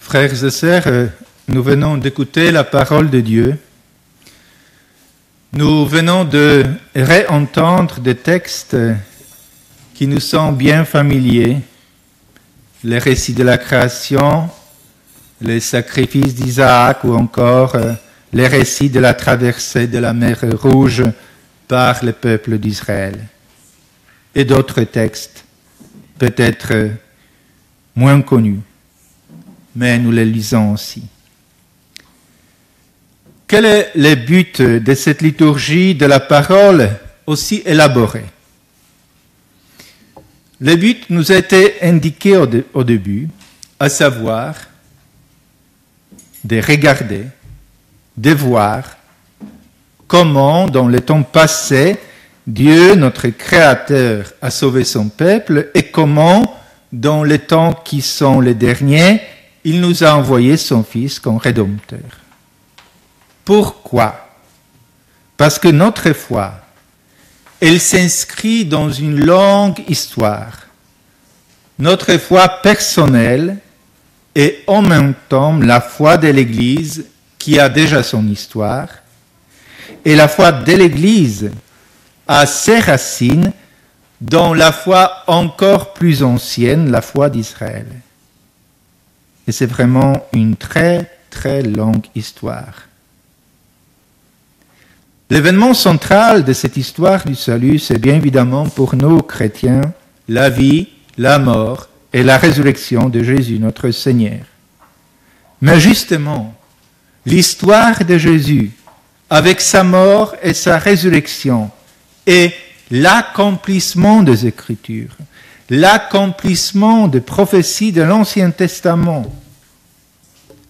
Frères et sœurs, nous venons d'écouter la parole de Dieu. Nous venons de réentendre des textes qui nous sont bien familiers. Les récits de la création, les sacrifices d'Isaac ou encore les récits de la traversée de la mer Rouge par le peuple d'Israël. Et d'autres textes, peut-être moins connus, mais nous les lisons aussi. Quel est le but de cette liturgie de la parole aussi élaborée? Le but nous a été indiqué au début, à savoir de regarder, de voir comment, dans le temps passé, Dieu, notre Créateur, a sauvé son peuple et comment, dans les temps qui sont les derniers, il nous a envoyé son Fils comme Rédempteur. Pourquoi? Parce que notre foi, elle s'inscrit dans une longue histoire. Notre foi personnelle et en même temps la foi de l'Église qui a déjà son histoire. Et la foi de l'Église a ses racines dans la foi encore plus ancienne, la foi d'Israël. Et c'est vraiment une très, très longue histoire. L'événement central de cette histoire du salut, c'est bien évidemment pour nous, chrétiens, la vie, la mort et la résurrection de Jésus, notre Seigneur. Mais justement, l'histoire de Jésus, avec sa mort et sa résurrection, est l'accomplissement des Écritures, l'accomplissement des prophéties de l'Ancien Testament.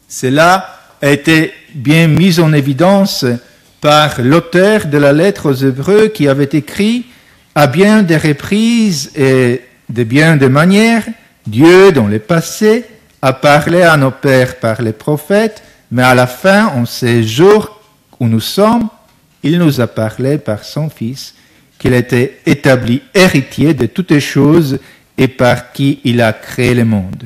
Cela a été bien mis en évidence par l'auteur de la lettre aux Hébreux qui avait écrit à bien des reprises et de bien des manières, Dieu dans le passé a parlé à nos pères par les prophètes, mais à la fin, en ces jours où nous sommes, il nous a parlé par son Fils, qu'il était établi héritier de toutes les choses et par qui il a créé le monde.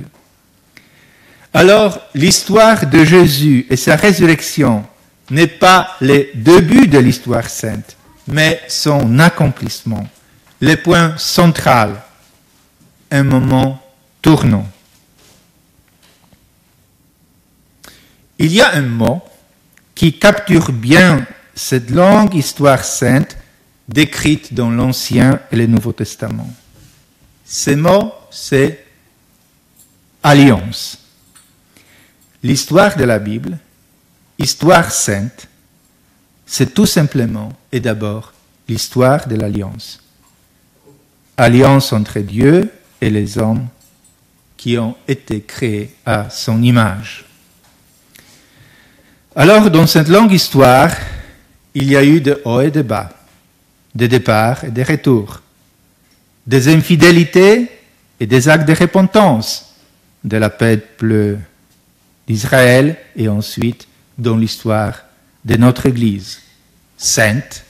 Alors, l'histoire de Jésus et sa résurrection n'est pas le début de l'histoire sainte, mais son accomplissement, le point central, un moment tournant. Il y a un mot qui capture bien cette longue histoire sainte décrite dans l'Ancien et le Nouveau Testament. Ce mot, c'est alliance. L'histoire de la Bible, histoire sainte, c'est tout simplement et d'abord l'histoire de l'alliance. Alliance entre Dieu et les hommes qui ont été créés à son image. Alors, dans cette longue histoire, il y a eu des hauts et des bas, des départs et des retours, des infidélités et des actes de repentance de la peuple d'Israël et ensuite dans l'histoire de notre Église, sainte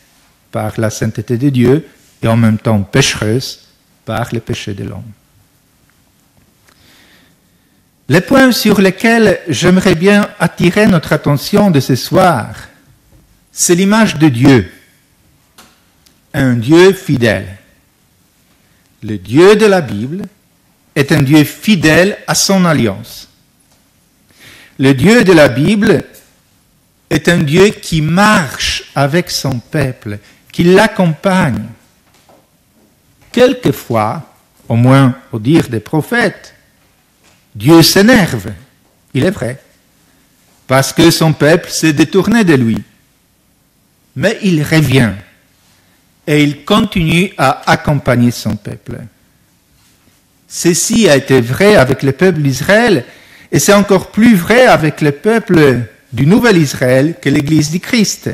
par la sainteté de Dieu et en même temps péchereuse par le péché de l'homme. Le point sur lequel j'aimerais bien attirer notre attention de ce soir, c'est l'image de Dieu, un Dieu fidèle. Le Dieu de la Bible est un Dieu fidèle à son alliance. Le Dieu de la Bible est un Dieu qui marche avec son peuple, qui l'accompagne. Quelquefois, au moins au dire des prophètes, Dieu s'énerve, il est vrai, parce que son peuple s'est détourné de lui. Mais il revient et il continue à accompagner son peuple. Ceci a été vrai avec le peuple d'Israël et c'est encore plus vrai avec le peuple du Nouvel Israël que l'Église du Christ.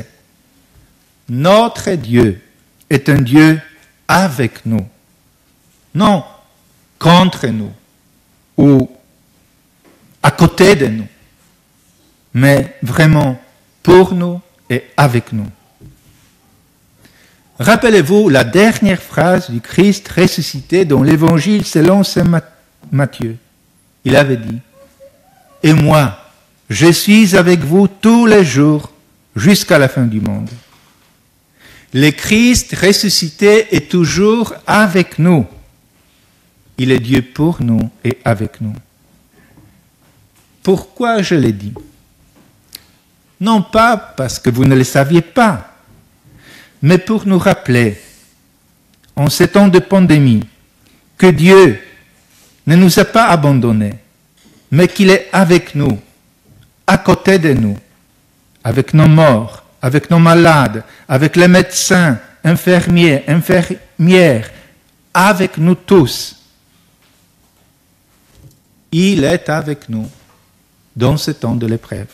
Notre Dieu est un Dieu avec nous, non contre nous ou à côté de nous, mais vraiment pour nous et avec nous. Rappelez-vous la dernière phrase du Christ ressuscité dans l'Évangile selon saint Matthieu. Il avait dit « et moi, je suis avec vous tous les jours jusqu'à la fin du monde. Le Christ ressuscité est toujours avec nous. Il est Dieu pour nous et avec nous. Pourquoi je l'ai dit? Non pas parce que vous ne le saviez pas, mais pour nous rappeler, en ces temps de pandémie, que Dieu ne nous a pas abandonnés, mais qu'il est avec nous, à côté de nous, avec nos morts, avec nos malades, avec les médecins, infirmiers, infirmières, avec nous tous. Il est avec nous dans ce temps de l'épreuve.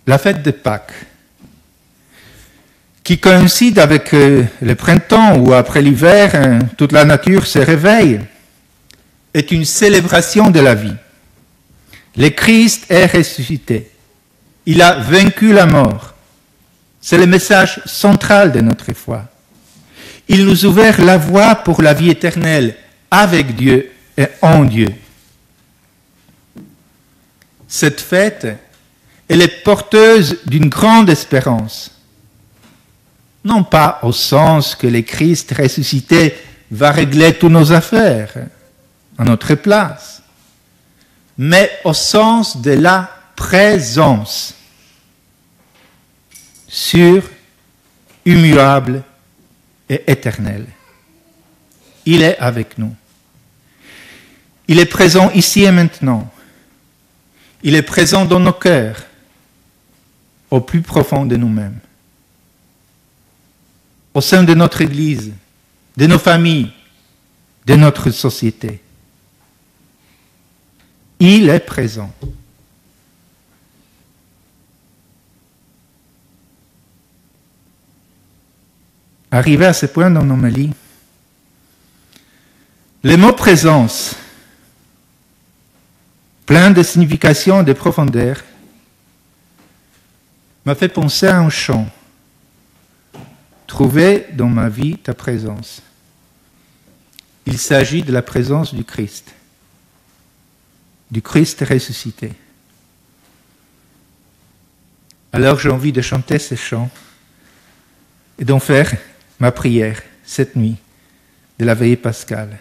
La fête de Pâques, qui coïncide avec le printemps ou après l'hiver, toute la nature se réveille, est une célébration de la vie. Le Christ est ressuscité. Il a vaincu la mort. C'est le message central de notre foi. Il nous ouvre la voie pour la vie éternelle avec Dieu et en Dieu. Cette fête, elle est porteuse d'une grande espérance. Non pas au sens que le Christ ressuscité va régler toutes nos affaires à notre place, mais au sens de la présence sûre, immuable et éternelle. Il est avec nous. Il est présent ici et maintenant. Il est présent dans nos cœurs, au plus profond de nous-mêmes, au sein de notre Église, de nos familles, de notre société. Il est présent. Arrivé à ce point dans l'homélie, le mot présence, plein de signification et de profondeur, m'a fait penser à un chant. Trouver dans ma vie ta présence. Il s'agit de la présence du Christ ressuscité. Alors j'ai envie de chanter ce chant et d'en faire ma prière cette nuit de la veillée pascale.